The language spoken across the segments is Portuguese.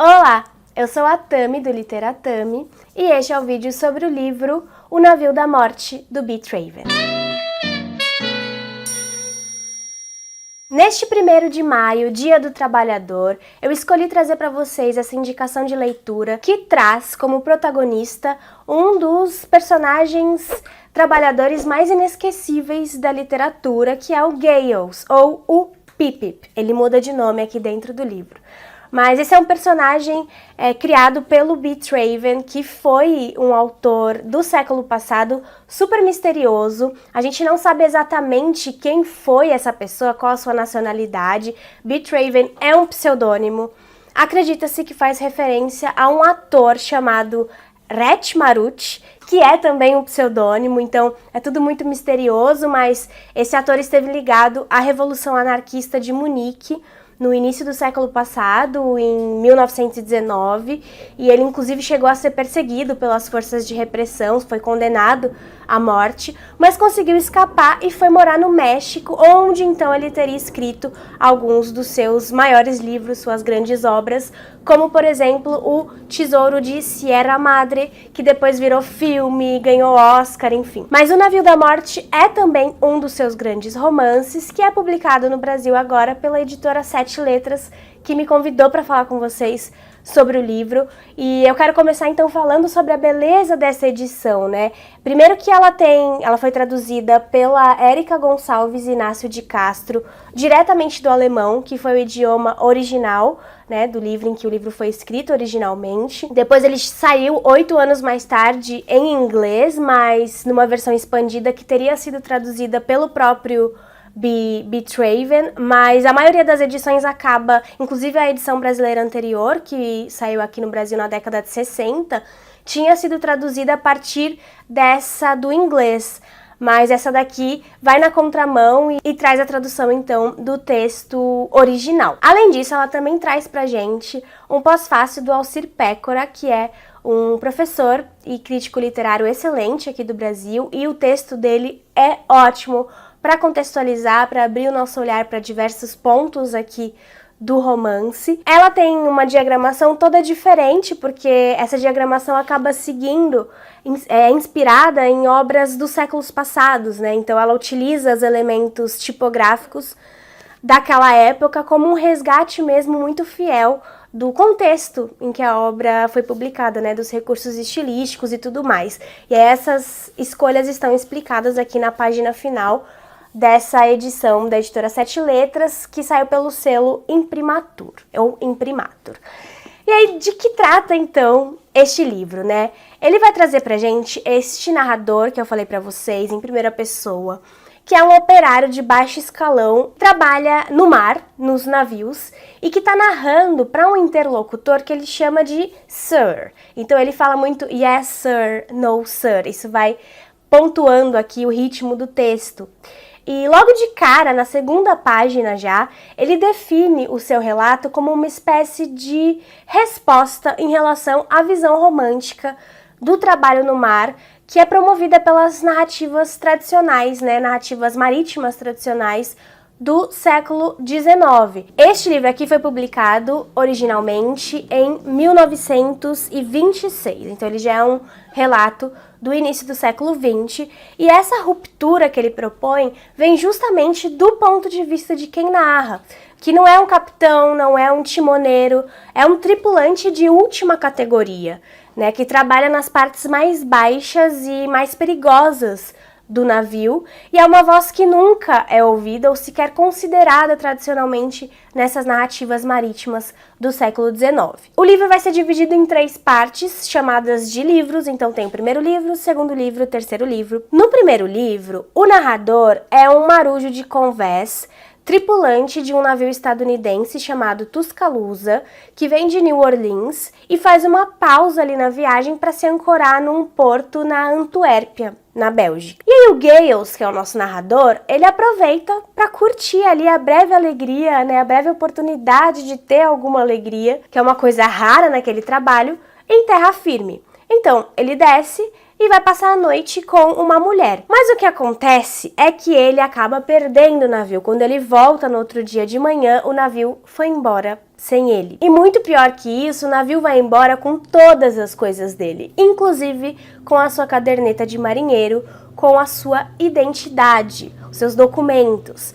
Olá, eu sou a Tami do Literatami e este é o vídeo sobre o livro O Navio da Morte, do Beatriven. Neste 1º de maio, Dia do Trabalhador, eu escolhi trazer para vocês essa indicação de leitura que traz como protagonista um dos personagens trabalhadores mais inesquecíveis da literatura, que é o Gales, ou o Pip-Pip. Ele muda de nome aqui dentro do livro. Mas esse é um personagem criado pelo Beatriven, que foi um autor do século passado, super misterioso. A gente não sabe exatamente quem foi essa pessoa, qual a sua nacionalidade. Beatriven é um pseudônimo. Acredita-se que faz referência a um ator chamado Rhett Marut, que é também um pseudônimo, então é tudo muito misterioso, mas esse ator esteve ligado à Revolução Anarquista de Munique, no início do século passado, em 1919, e ele inclusive chegou a ser perseguido pelas forças de repressão, foi condenado à morte, mas conseguiu escapar e foi morar no México, onde então ele teria escrito alguns dos seus maiores livros, suas grandes obras, como por exemplo o Tesouro de Sierra Madre, que depois virou filme, ganhou Oscar, enfim. Mas O Navio da Morte é também um dos seus grandes romances, que é publicado no Brasil agora pela editora 7 Letras, que me convidou para falar com vocês sobre o livro, e eu quero começar então falando sobre a beleza dessa edição, né? Primeiro que ela foi traduzida pela Érica Gonçalves Inácio de Castro, diretamente do alemão, que foi o idioma original, né, do livro em que o livro foi escrito originalmente. Depois ele saiu 8 anos mais tarde em inglês, mas numa versão expandida que teria sido traduzida pelo próprio Beatriven, mas a maioria das edições acaba, inclusive a edição brasileira anterior, que saiu aqui no Brasil na década de 60, tinha sido traduzida a partir dessa do inglês, mas essa daqui vai na contramão e traz a tradução então do texto original. Além disso, ela também traz pra gente um pós-fácil do Alcir Pécora, que é um professor e crítico literário excelente aqui do Brasil, e o texto dele é ótimo para contextualizar, para abrir o nosso olhar para diversos pontos aqui do romance. Ela tem uma diagramação toda diferente, porque essa diagramação acaba seguindo, inspirada em obras dos séculos passados, né? Então ela utiliza os elementos tipográficos daquela época como um resgate mesmo muito fiel do contexto em que a obra foi publicada, né, dos recursos estilísticos e tudo mais. E essas escolhas estão explicadas aqui na página final dessa edição da editora 7 Letras, que saiu pelo selo Imprimatur, ou Imprimatur. E aí, de que trata então este livro, né? Ele vai trazer pra gente este narrador que eu falei pra vocês em primeira pessoa, que é um operário de baixo escalão, trabalha no mar, nos navios, e que tá narrando para um interlocutor que ele chama de Sir. Então ele fala muito yes sir, no sir, isso vai pontuando aqui o ritmo do texto. E logo de cara, na segunda página já, ele define o seu relato como uma espécie de resposta em relação à visão romântica do trabalho no mar, que é promovida pelas narrativas tradicionais, né, narrativas marítimas tradicionais do século XIX. Este livro aqui foi publicado originalmente em 1926, então ele já é um relato do início do século XX, e essa ruptura que ele propõe vem justamente do ponto de vista de quem narra, que não é um capitão, não é um timoneiro, é um tripulante de última categoria, né, que trabalha nas partes mais baixas e mais perigosas do navio, e é uma voz que nunca é ouvida ou sequer considerada tradicionalmente nessas narrativas marítimas do século XIX. O livro vai ser dividido em 3 partes, chamadas de livros, então tem o primeiro livro, o segundo livro, o terceiro livro. No primeiro livro, o narrador é um marujo de convés, tripulante de um navio estadunidense chamado Tuscaloosa, que vem de New Orleans e faz uma pausa ali na viagem para se ancorar num porto na Antuérpia, na Bélgica. E aí o Gales, que é o nosso narrador, ele aproveita para curtir ali a breve alegria, né, a breve oportunidade de ter alguma alegria, que é uma coisa rara naquele trabalho, em terra firme. Então, ele desce e vai passar a noite com uma mulher. Mas o que acontece é que ele acaba perdendo o navio. Quando ele volta no outro dia de manhã, o navio foi embora sem ele. E muito pior que isso, o navio vai embora com todas as coisas dele, inclusive com a sua caderneta de marinheiro, com a sua identidade, os seus documentos.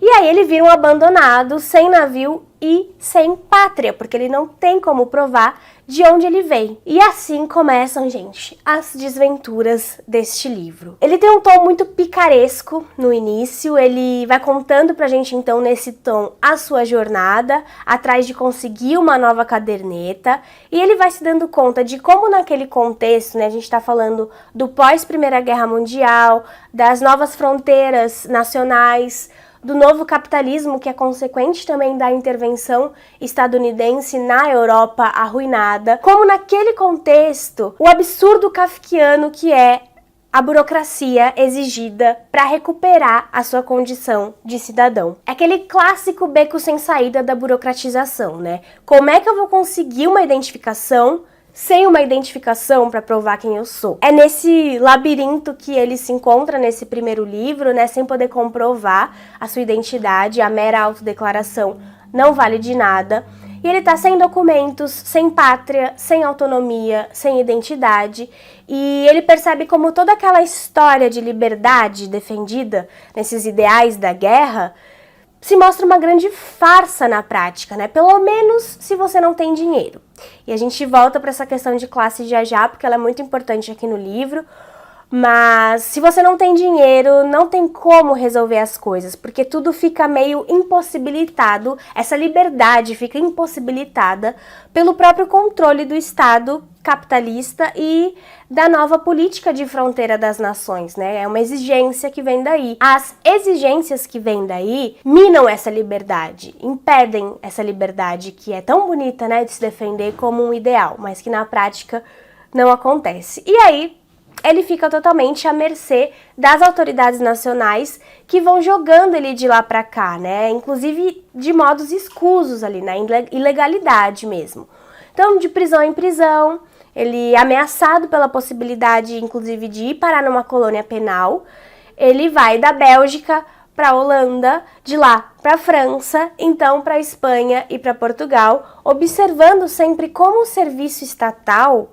E aí ele vira um abandonado, sem navio e sem pátria, porque ele não tem como provar de onde ele veio. E assim começam, gente, as desventuras deste livro. Ele tem um tom muito picaresco no início, ele vai contando pra gente então nesse tom a sua jornada, atrás de conseguir uma nova caderneta, e ele vai se dando conta de como naquele contexto, né, a gente tá falando do pós-Primeira Guerra Mundial, das novas fronteiras nacionais, do novo capitalismo, que é consequente também da intervenção estadunidense na Europa arruinada, como naquele contexto, o absurdo kafkiano que é a burocracia exigida para recuperar a sua condição de cidadão. É aquele clássico beco sem saída da burocratização, né? Como é que eu vou conseguir uma identificação sem uma identificação para provar quem eu sou? É nesse labirinto que ele se encontra nesse primeiro livro, né, sem poder comprovar a sua identidade, a mera autodeclaração não vale de nada. E ele tá sem documentos, sem pátria, sem autonomia, sem identidade. E ele percebe como toda aquela história de liberdade defendida nesses ideais da guerra se mostra uma grande farsa na prática, né? Pelo menos se você não tem dinheiro. E a gente volta para essa questão de classe já já, porque ela é muito importante aqui no livro. Mas se você não tem dinheiro, não tem como resolver as coisas, porque tudo fica meio impossibilitado, essa liberdade fica impossibilitada pelo próprio controle do Estado capitalista e da nova política de fronteira das nações, né? É uma exigência que vem daí. As exigências que vêm daí minam essa liberdade, impedem essa liberdade que é tão bonita, né, de se defender como um ideal, mas que na prática não acontece. E aí ele fica totalmente à mercê das autoridades nacionais que vão jogando ele de lá pra cá, né? Inclusive de modos escusos ali, na ilegalidade mesmo. Então, de prisão em prisão, ele é ameaçado pela possibilidade, inclusive, de ir parar numa colônia penal. Ele vai da Bélgica para a Holanda, de lá para a França, então para a Espanha e para Portugal, observando sempre como o serviço estatal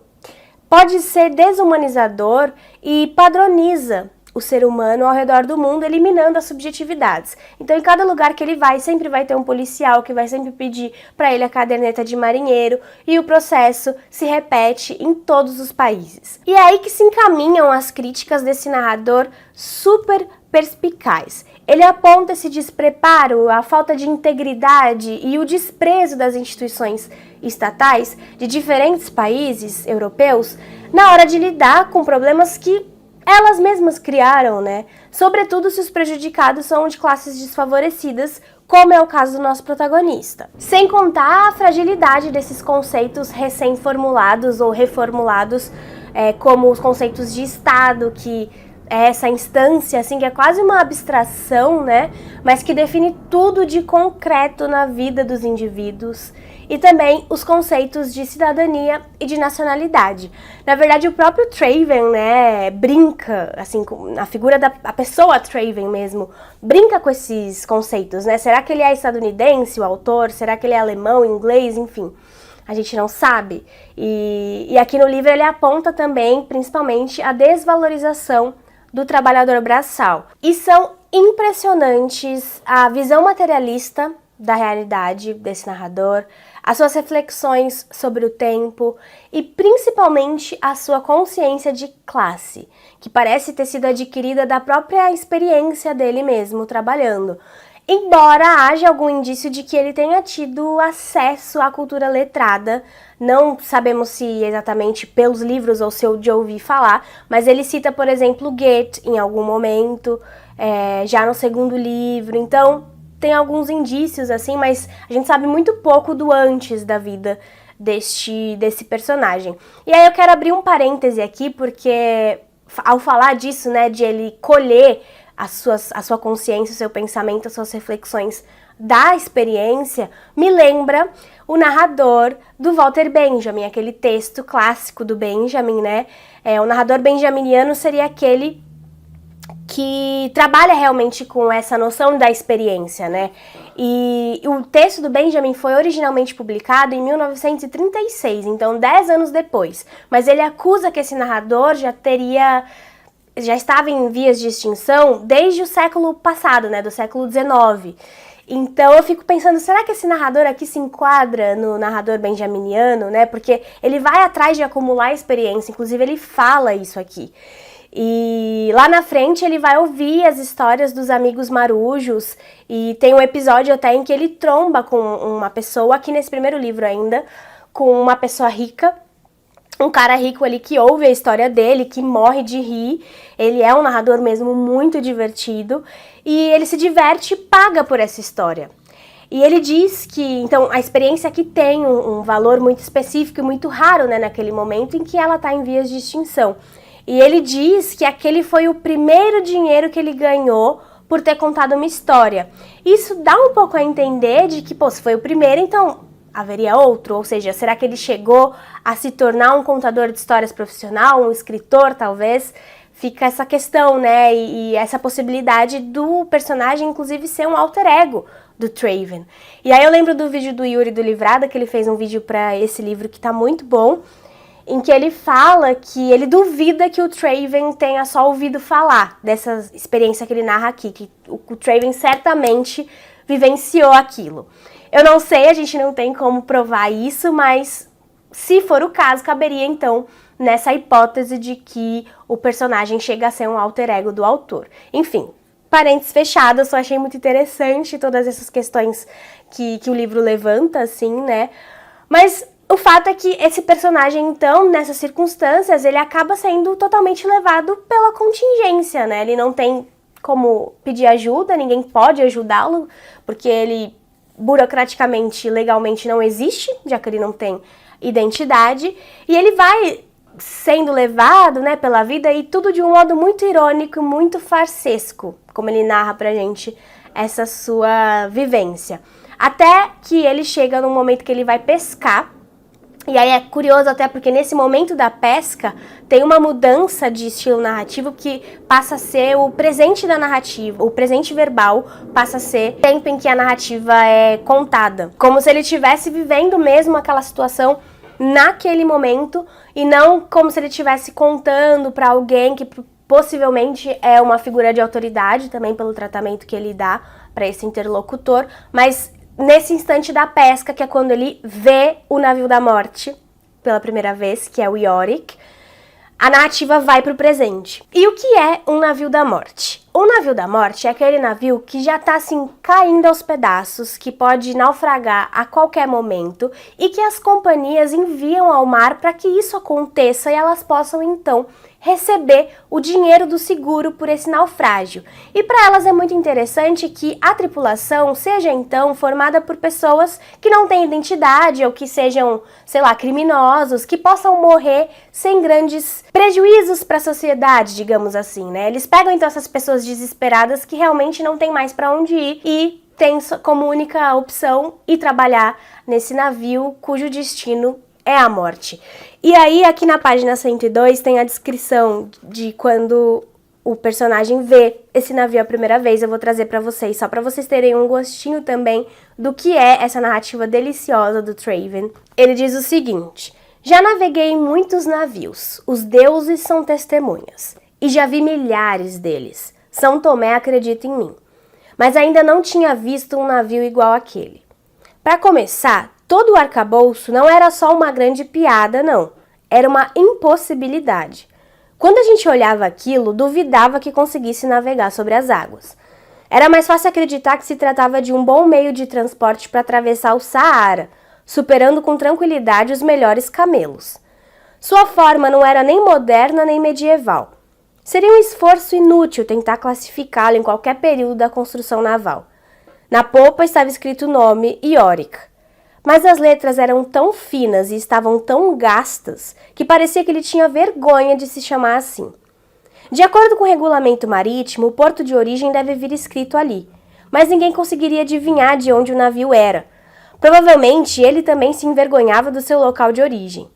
pode ser desumanizador e padroniza o ser humano ao redor do mundo, eliminando as subjetividades. Então, em cada lugar que ele vai, sempre vai ter um policial que vai sempre pedir para ele a caderneta de marinheiro, e o processo se repete em todos os países. E é aí que se encaminham as críticas desse narrador super perspicaz. Ele aponta esse despreparo, a falta de integridade e o desprezo das instituições estatais de diferentes países europeus na hora de lidar com problemas que elas mesmas criaram, né? Sobretudo se os prejudicados são de classes desfavorecidas, como é o caso do nosso protagonista. Sem contar a fragilidade desses conceitos recém-formulados ou reformulados, como os conceitos de Estado, que é essa instância, assim, que é quase uma abstração, né? Mas que define tudo de concreto na vida dos indivíduos. E também os conceitos de cidadania e de nacionalidade. Na verdade, o próprio Traven, né, brinca, assim, a figura da pessoa Traven mesmo, brinca com esses conceitos, né? Será que ele é estadunidense, o autor? Será que ele é alemão, inglês, enfim? A gente não sabe. E aqui no livro ele aponta também, principalmente, a desvalorização do trabalhador braçal. E são impressionantes a visão materialista da realidade desse narrador, as suas reflexões sobre o tempo e principalmente a sua consciência de classe, que parece ter sido adquirida da própria experiência dele mesmo trabalhando. Embora haja algum indício de que ele tenha tido acesso à cultura letrada, não sabemos se exatamente pelos livros ou se eu de ouvir falar, mas ele cita, por exemplo, Goethe em algum momento, já no segundo livro, então tem alguns indícios assim, mas a gente sabe muito pouco do antes da vida desse personagem. E aí eu quero abrir um parêntese aqui, porque ao falar disso, né, de ele colher a sua consciência, o seu pensamento, as suas reflexões da experiência me lembra o narrador do Walter Benjamin, aquele texto clássico do Benjamin, né? O narrador benjaminiano seria aquele que trabalha realmente com essa noção da experiência, né? E o texto do Benjamin foi originalmente publicado em 1936, então 10 anos depois. Mas ele acusa que esse narrador já estava em vias de extinção desde o século passado, né? Do século XIX. Então eu fico pensando, será que esse narrador aqui se enquadra no narrador benjaminiano, né? Porque ele vai atrás de acumular experiência, inclusive ele fala isso aqui. E lá na frente ele vai ouvir as histórias dos amigos marujos e tem um episódio até em que ele tromba com uma pessoa, aqui nesse primeiro livro ainda, com uma pessoa rica, um cara rico ali que ouve a história dele, que morre de rir. Ele é um narrador mesmo muito divertido e ele se diverte e paga por essa história. E ele diz que, então, a experiência aqui tem um valor muito específico e muito raro, né, naquele momento em que ela está em vias de extinção. E ele diz que aquele foi o primeiro dinheiro que ele ganhou por ter contado uma história. Isso dá um pouco a entender de que, se foi o primeiro, então haveria outro? Ou seja, será que ele chegou a se tornar um contador de histórias profissional, um escritor, talvez? Fica essa questão, né? E essa possibilidade do personagem, inclusive, ser um alter ego do Traven. E aí eu lembro do vídeo do Yuri do Livrada, que ele fez um vídeo para esse livro que tá muito bom, em que ele fala que ele duvida que o Traven tenha só ouvido falar dessa experiência que ele narra aqui, que o Traven certamente vivenciou aquilo. Eu não sei, a gente não tem como provar isso, mas se for o caso, caberia então nessa hipótese de que o personagem chega a ser um alter ego do autor. Enfim, parênteses fechados, eu só achei muito interessante todas essas questões que o livro levanta, assim, né? Mas o fato é que esse personagem, então, nessas circunstâncias, ele acaba sendo totalmente levado pela contingência, né? Ele não tem como pedir ajuda, ninguém pode ajudá-lo, porque ele burocraticamente, legalmente não existe, já que ele não tem identidade, e ele vai sendo levado, né, pela vida, e tudo de um modo muito irônico, muito farsesco, como ele narra pra gente essa sua vivência. Até que ele chega num momento que ele vai pescar. E aí é curioso até porque nesse momento da pesca tem uma mudança de estilo narrativo que passa a ser o presente da narrativa, o presente verbal passa a ser o tempo em que a narrativa é contada. Como se ele estivesse vivendo mesmo aquela situação naquele momento e não como se ele estivesse contando para alguém que possivelmente é uma figura de autoridade também pelo tratamento que ele dá para esse interlocutor, mas nesse instante da pesca, que é quando ele vê o navio da morte pela primeira vez, que é o Yorick, a narrativa vai para o presente. E o que é um navio da morte? O navio da morte é aquele navio que já está assim caindo aos pedaços, que pode naufragar a qualquer momento e que as companhias enviam ao mar para que isso aconteça e elas possam então receber o dinheiro do seguro por esse naufrágio. E para elas é muito interessante que a tripulação seja então formada por pessoas que não têm identidade ou que sejam, sei lá, criminosos, que possam morrer sem grandes prejuízos para a sociedade, digamos assim, né? Eles pegam então essas pessoas desesperadas que realmente não tem mais para onde ir e tem como única opção ir trabalhar nesse navio cujo destino é a morte. E aí, aqui na página 102, tem a descrição de quando o personagem vê esse navio a primeira vez. Eu vou trazer para vocês, só para vocês terem um gostinho também do que é essa narrativa deliciosa do Traven. Ele diz o seguinte: já naveguei em muitos navios, os deuses são testemunhas, e já vi milhares deles. São Tomé acredita em mim. Mas ainda não tinha visto um navio igual àquele. Para começar, todo o arcabouço não era só uma grande piada, não. Era uma impossibilidade. Quando a gente olhava aquilo, duvidava que conseguisse navegar sobre as águas. Era mais fácil acreditar que se tratava de um bom meio de transporte para atravessar o Saara, superando com tranquilidade os melhores camelos. Sua forma não era nem moderna nem medieval. Seria um esforço inútil tentar classificá-lo em qualquer período da construção naval. Na popa estava escrito o nome Yorick. Mas as letras eram tão finas e estavam tão gastas que parecia que ele tinha vergonha de se chamar assim. De acordo com o regulamento marítimo, o porto de origem deve vir escrito ali, mas ninguém conseguiria adivinhar de onde o navio era. Provavelmente ele também se envergonhava do seu local de origem.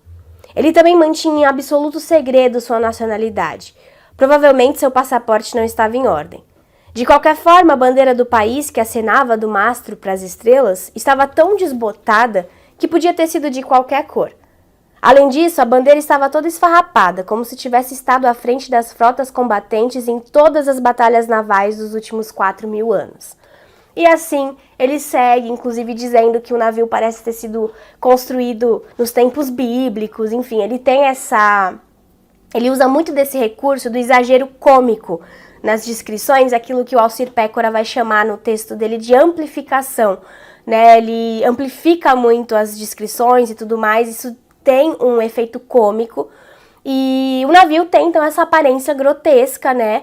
Ele também mantinha em absoluto segredo sua nacionalidade. Provavelmente seu passaporte não estava em ordem. De qualquer forma, a bandeira do país que acenava do mastro para as estrelas estava tão desbotada que podia ter sido de qualquer cor. Além disso, a bandeira estava toda esfarrapada, como se tivesse estado à frente das frotas combatentes em todas as batalhas navais dos últimos 4.000 anos. E assim, ele segue, inclusive dizendo que o navio parece ter sido construído nos tempos bíblicos, enfim, ele usa muito desse recurso do exagero cômico nas descrições, aquilo que o Alcir Pécora vai chamar no texto dele de amplificação, né? Ele amplifica muito as descrições e tudo mais, isso tem um efeito cômico, e o navio tem então essa aparência grotesca, né?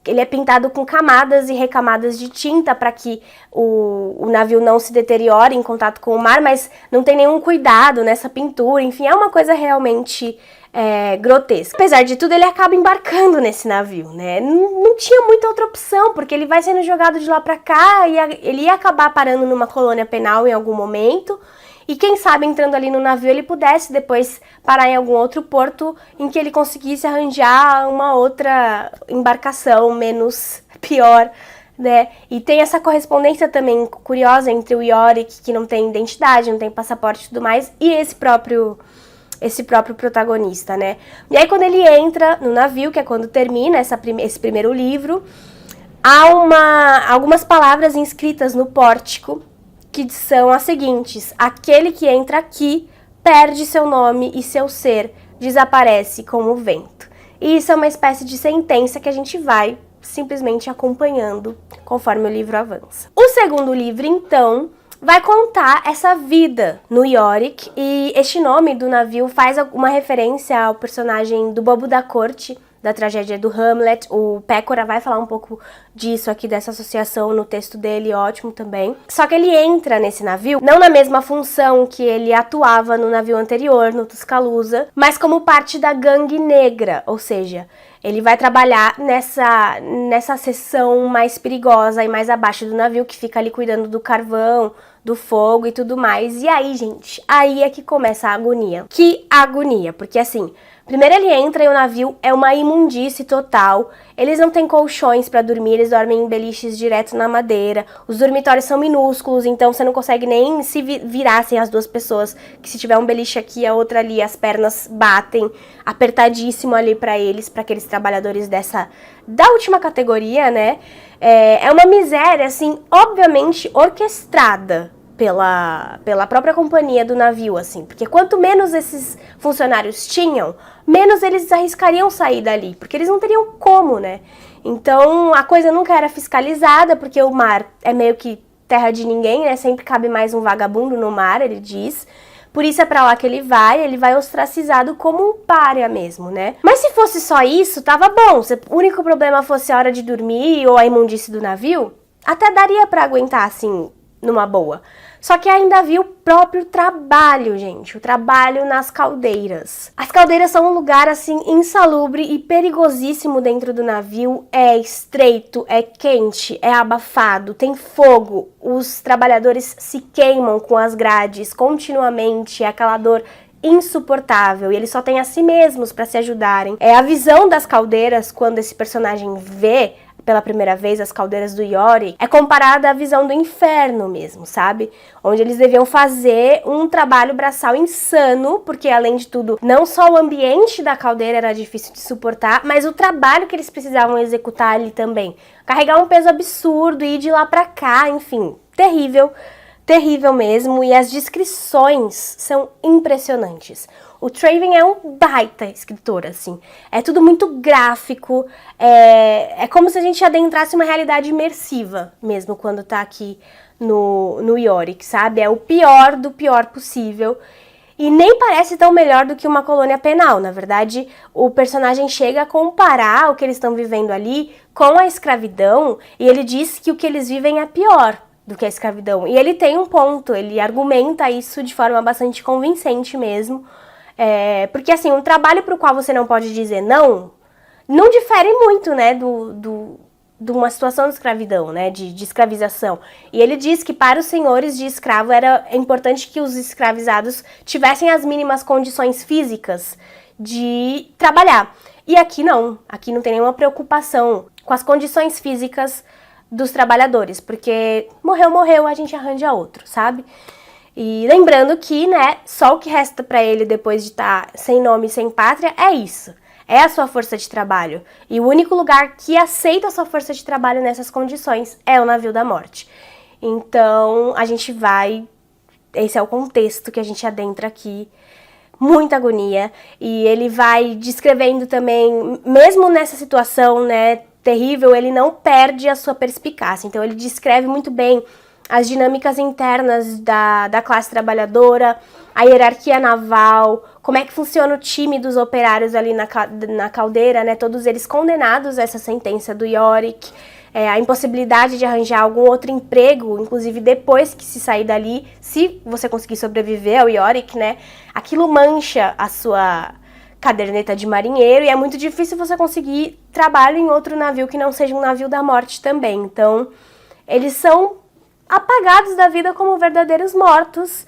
Ele é pintado com camadas e recamadas de tinta para que o navio não se deteriore em contato com o mar, mas não tem nenhum cuidado nessa pintura, enfim, é uma coisa realmente grotesca. Apesar de tudo, ele acaba embarcando nesse navio, né? Não tinha muita outra opção, porque ele vai sendo jogado de lá para cá e ele ia acabar parando numa colônia penal em algum momento, e quem sabe entrando ali no navio ele pudesse depois parar em algum outro porto em que ele conseguisse arranjar uma outra embarcação menos pior, né? E tem essa correspondência também curiosa entre o Iorek, que não tem identidade, não tem passaporte e tudo mais, e esse próprio protagonista, né? E aí quando ele entra no navio, que é quando termina esse primeiro livro, há algumas palavras inscritas no pórtico, que são as seguintes: aquele que entra aqui perde seu nome e seu ser, desaparece como o vento. E isso é uma espécie de sentença que a gente vai simplesmente acompanhando conforme o livro avança. O segundo livro, então, vai contar essa vida no Iorek, e este nome do navio faz uma referência ao personagem do Bobo da Corte, da tragédia do Hamlet. O Pécora vai falar um pouco disso aqui, dessa associação no texto dele, ótimo também. Só que ele entra nesse navio, não na mesma função que ele atuava no navio anterior, no Tuscaloosa, mas como parte da gangue negra, ou seja, ele vai trabalhar nessa seção mais perigosa e mais abaixo do navio, que fica ali cuidando do carvão, do fogo e tudo mais. E aí, gente, aí é que começa a agonia. Que agonia, porque assim, primeiro ele entra e o navio é uma imundície total, eles não têm colchões pra dormir, eles dormem em beliches direto na madeira, os dormitórios são minúsculos, então você não consegue nem se virar sem as duas pessoas, que se tiver um beliche aqui e a outra ali, as pernas batem apertadíssimo ali pra eles, pra aqueles trabalhadores da última categoria, né? É uma miséria, assim, obviamente orquestrada pela própria companhia do navio, assim, porque quanto menos esses funcionários tinham, menos eles arriscariam sair dali, porque eles não teriam como, né? Então a coisa nunca era fiscalizada, porque o mar é meio que terra de ninguém, né? Sempre cabe mais um vagabundo no mar, ele diz. Por isso é pra lá que ele vai ostracizado como um pária mesmo, né? Mas se fosse só isso, tava bom. Se o único problema fosse a hora de dormir ou a imundície do navio, até daria pra aguentar, assim, numa boa. Só que ainda havia o próprio trabalho, gente, o trabalho nas caldeiras. As caldeiras são um lugar, assim, insalubre e perigosíssimo dentro do navio. É estreito, é quente, é abafado, tem fogo. Os trabalhadores se queimam com as grades continuamente, é aquela dor insuportável, e eles só têm a si mesmos para se ajudarem. A visão das caldeiras, quando esse personagem vê pela primeira vez as caldeiras do Iorek, é comparada à visão do inferno mesmo, sabe? Onde eles deviam fazer um trabalho braçal insano, porque além de tudo, não só o ambiente da caldeira era difícil de suportar, mas o trabalho que eles precisavam executar ali também. Carregar um peso absurdo, ir de lá pra cá, enfim, terrível. Terrível mesmo, e as descrições são impressionantes. O Traven é um baita escritor, assim. É tudo muito gráfico, é como se a gente adentrasse uma realidade imersiva mesmo quando tá aqui no Iorek, sabe? É o pior do pior possível. E nem parece tão melhor do que uma colônia penal. Na verdade, o personagem chega a comparar o que eles estão vivendo ali com a escravidão, e ele diz que o que eles vivem é pior do que a escravidão. E ele tem um ponto, ele argumenta isso de forma bastante convincente mesmo. Porque assim, um trabalho para o qual você não pode dizer não difere muito, né, do de uma situação de escravidão, né, de escravização. E ele diz que para os senhores de escravo era importante que os escravizados tivessem as mínimas condições físicas de trabalhar. E aqui não tem nenhuma preocupação com as condições físicas dos trabalhadores, porque morreu, a gente arranja outro, sabe? E lembrando que, né, só o que resta pra ele depois de estar sem nome e sem pátria é isso. É a sua força de trabalho. E o único lugar que aceita a sua força de trabalho nessas condições é o navio da morte. Então, a gente vai... Esse é o contexto que a gente adentra aqui. Muita agonia. E ele vai descrevendo também, mesmo nessa situação, né, terrível, ele não perde a sua perspicácia. Então, ele descreve muito bem as dinâmicas internas da classe trabalhadora, a hierarquia naval, como é que funciona o time dos operários ali na caldeira, né? Todos eles condenados a essa sentença do Yorick, a impossibilidade de arranjar algum outro emprego, inclusive depois que se sair dali, se você conseguir sobreviver ao Yorick, né? Aquilo mancha a sua caderneta de marinheiro e é muito difícil você conseguir trabalho em outro navio que não seja um navio da morte também. Então, eles são apagados da vida como verdadeiros mortos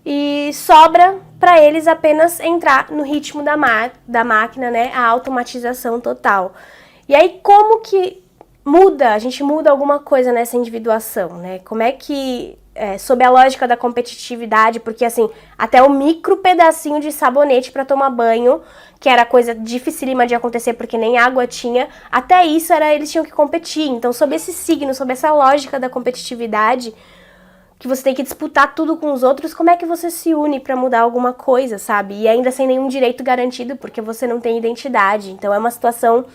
e sobra para eles apenas entrar no ritmo da máquina, né, a automatização total. E aí como que a gente muda alguma coisa nessa individuação, né? Como é que, sob a lógica da competitividade, porque assim, até o micro pedacinho de sabonete para tomar banho, que era coisa dificílima de acontecer porque nem água tinha, até isso eles tinham que competir. Então, sob esse signo, sob essa lógica da competitividade, que você tem que disputar tudo com os outros, como é que você se une para mudar alguma coisa, sabe? E ainda sem nenhum direito garantido, porque você não tem identidade. Então, é uma situação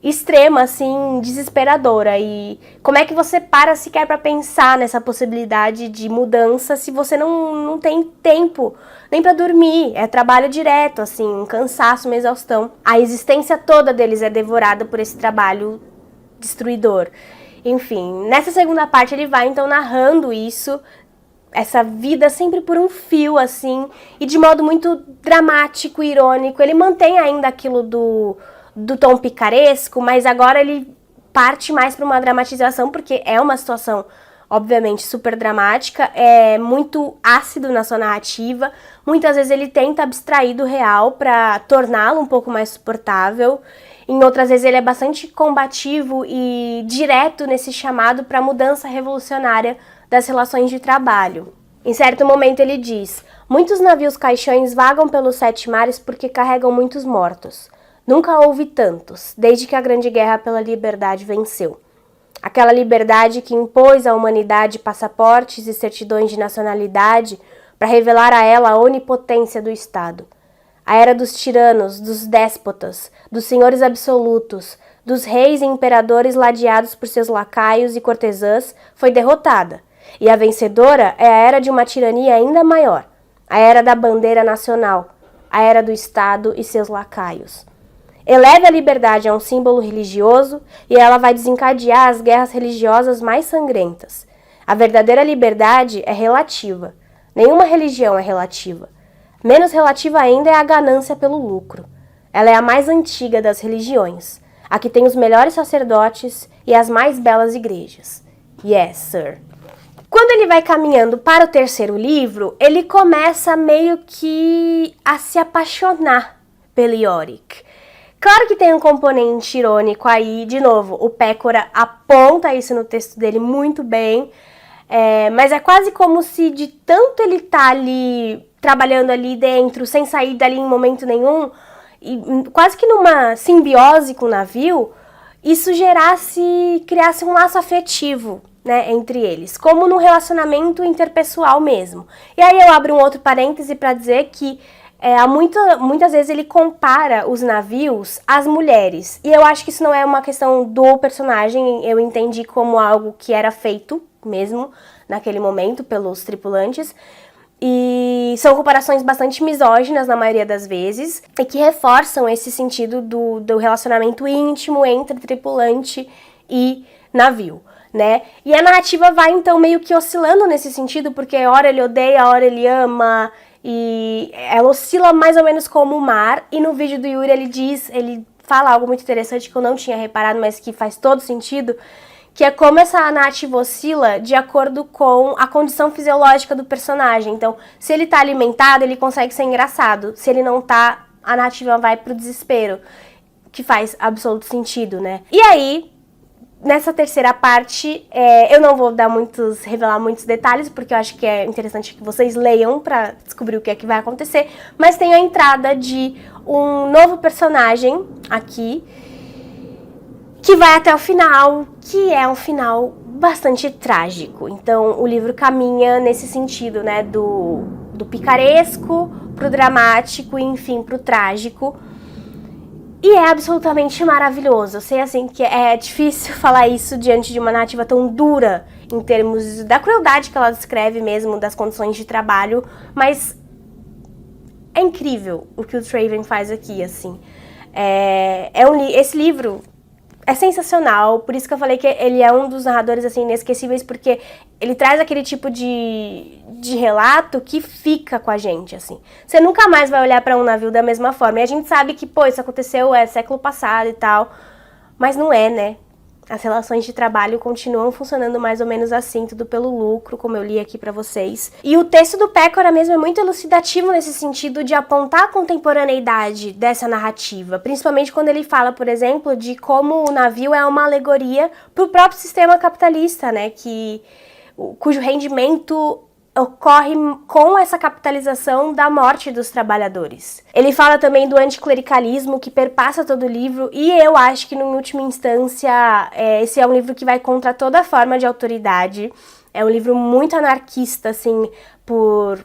extrema, assim, desesperadora. E como é que você para sequer para pensar nessa possibilidade de mudança se você não tem tempo nem para dormir? É trabalho direto, assim, um cansaço, uma exaustão. A existência toda deles é devorada por esse trabalho destruidor. Enfim, nessa segunda parte ele vai então narrando isso, essa vida sempre por um fio, assim, e de modo muito dramático, irônico. Ele mantém ainda aquilo do tom picaresco, mas agora ele parte mais para uma dramatização, porque é uma situação, obviamente, super dramática, é muito ácido na sua narrativa. Muitas vezes ele tenta abstrair do real para torná-lo um pouco mais suportável. Em outras vezes ele é bastante combativo e direto nesse chamado para a mudança revolucionária das relações de trabalho. Em certo momento ele diz: muitos navios caixões vagam pelos 7 mares porque carregam muitos mortos. Nunca houve tantos, desde que a Grande Guerra pela Liberdade venceu. Aquela liberdade que impôs à humanidade passaportes e certidões de nacionalidade para revelar a ela a onipotência do Estado. A era dos tiranos, dos déspotas, dos senhores absolutos, dos reis e imperadores ladeados por seus lacaios e cortesãs foi derrotada, e a vencedora é a era de uma tirania ainda maior, a era da bandeira nacional, a era do Estado e seus lacaios. Eleve a liberdade a um símbolo religioso e ela vai desencadear as guerras religiosas mais sangrentas. A verdadeira liberdade é relativa. Nenhuma religião é relativa. Menos relativa ainda é a ganância pelo lucro. Ela é a mais antiga das religiões, a que tem os melhores sacerdotes e as mais belas igrejas. Yes, sir. Quando ele vai caminhando para o terceiro livro, ele começa meio que a se apaixonar pelo Yorick. Claro que tem um componente irônico aí, de novo, o Pécora aponta isso no texto dele muito bem, mas é quase como se de tanto ele tá ali, trabalhando ali dentro, sem sair dali em momento nenhum, e quase que numa simbiose com o navio, isso criasse um laço afetivo, né, entre eles, como num relacionamento interpessoal mesmo. E aí eu abro um outro parêntese para dizer que muitas vezes ele compara os navios às mulheres. E eu acho que isso não é uma questão do personagem, eu entendi como algo que era feito mesmo naquele momento pelos tripulantes. E são comparações bastante misóginas na maioria das vezes e que reforçam esse sentido do relacionamento íntimo entre tripulante e navio, né? E a narrativa vai então meio que oscilando nesse sentido, porque hora ele odeia, hora ele ama, e ela oscila mais ou menos como o mar. E no vídeo do Yuri ele fala algo muito interessante que eu não tinha reparado, mas que faz todo sentido, que é como essa narrativa oscila de acordo com a condição fisiológica do personagem. Então, se ele tá alimentado, ele consegue ser engraçado. Se ele não tá, a narrativa vai pro desespero, que faz absoluto sentido, né? E aí, nessa terceira parte, eu não vou revelar muitos detalhes, porque eu acho que é interessante que vocês leiam pra descobrir o que é que vai acontecer, mas tem a entrada de um novo personagem aqui, que vai até o final, que é um final bastante trágico. Então, o livro caminha nesse sentido, né, do picaresco pro dramático e, enfim, pro trágico. E é absolutamente maravilhoso. Eu sei, assim, que é difícil falar isso diante de uma narrativa tão dura, em termos da crueldade que ela descreve mesmo, das condições de trabalho, mas é incrível o que o Traven faz aqui, assim. Esse livro é sensacional, por isso que eu falei que ele é um dos narradores, assim, inesquecíveis, porque ele traz aquele tipo de relato que fica com a gente, assim. Você nunca mais vai olhar pra um navio da mesma forma. E a gente sabe que, pô, isso aconteceu século passado e tal, mas não é, né? As relações de trabalho continuam funcionando mais ou menos assim, tudo pelo lucro, como eu li aqui pra vocês. E o texto do Pécora mesmo é muito elucidativo nesse sentido de apontar a contemporaneidade dessa narrativa, principalmente quando ele fala, por exemplo, de como o navio é uma alegoria pro próprio sistema capitalista, né, cujo rendimento ocorre com essa capitalização da morte dos trabalhadores. Ele fala também do anticlericalismo que perpassa todo o livro, e eu acho que, em última instância, esse é um livro que vai contra toda forma de autoridade. É um livro muito anarquista, assim, por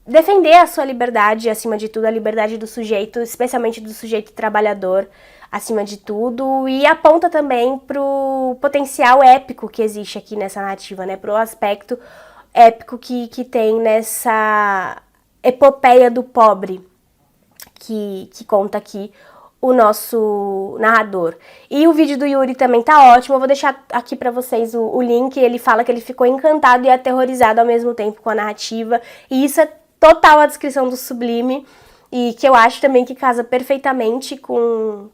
defender a sua liberdade, acima de tudo, a liberdade do sujeito, especialmente do sujeito trabalhador, acima de tudo, e aponta também pro potencial épico que existe aqui nessa narrativa, né, pro aspecto épico que tem nessa epopeia do pobre que conta aqui o nosso narrador. E o vídeo do Yuri também tá ótimo, eu vou deixar aqui pra vocês o link. Ele fala que ele ficou encantado e aterrorizado ao mesmo tempo com a narrativa, e isso é total a descrição do Sublime, e que eu acho também que casa perfeitamente com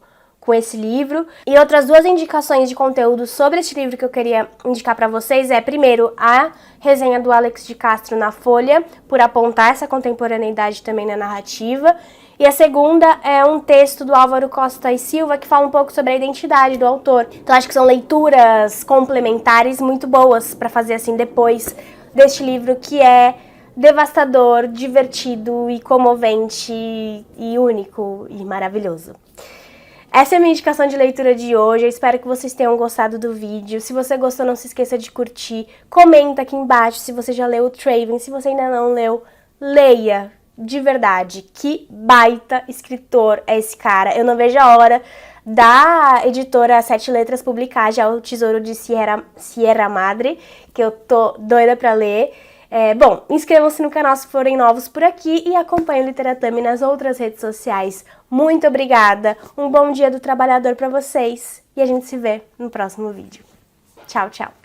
esse livro. E outras duas indicações de conteúdo sobre este livro que eu queria indicar para vocês é, primeiro, a resenha do Alex de Castro na Folha, por apontar essa contemporaneidade também na narrativa. E a segunda é um texto do Álvaro Costa e Silva, que fala um pouco sobre a identidade do autor. Então acho que são leituras complementares muito boas para fazer assim depois deste livro, que é devastador, divertido e comovente e único e maravilhoso. Essa é a minha indicação de leitura de hoje, eu espero que vocês tenham gostado do vídeo. Se você gostou, não se esqueça de curtir, comenta aqui embaixo se você já leu o Traven, se você ainda não leu, leia, de verdade, que baita escritor é esse cara. Eu não vejo a hora da editora Sete Letras publicar já o Tesouro de Sierra Madre, que eu tô doida pra ler. Bom, inscrevam-se no canal se forem novos por aqui e acompanhem o Literatame nas outras redes sociais. Muito obrigada, um bom dia do trabalhador pra vocês e a gente se vê no próximo vídeo. Tchau, tchau!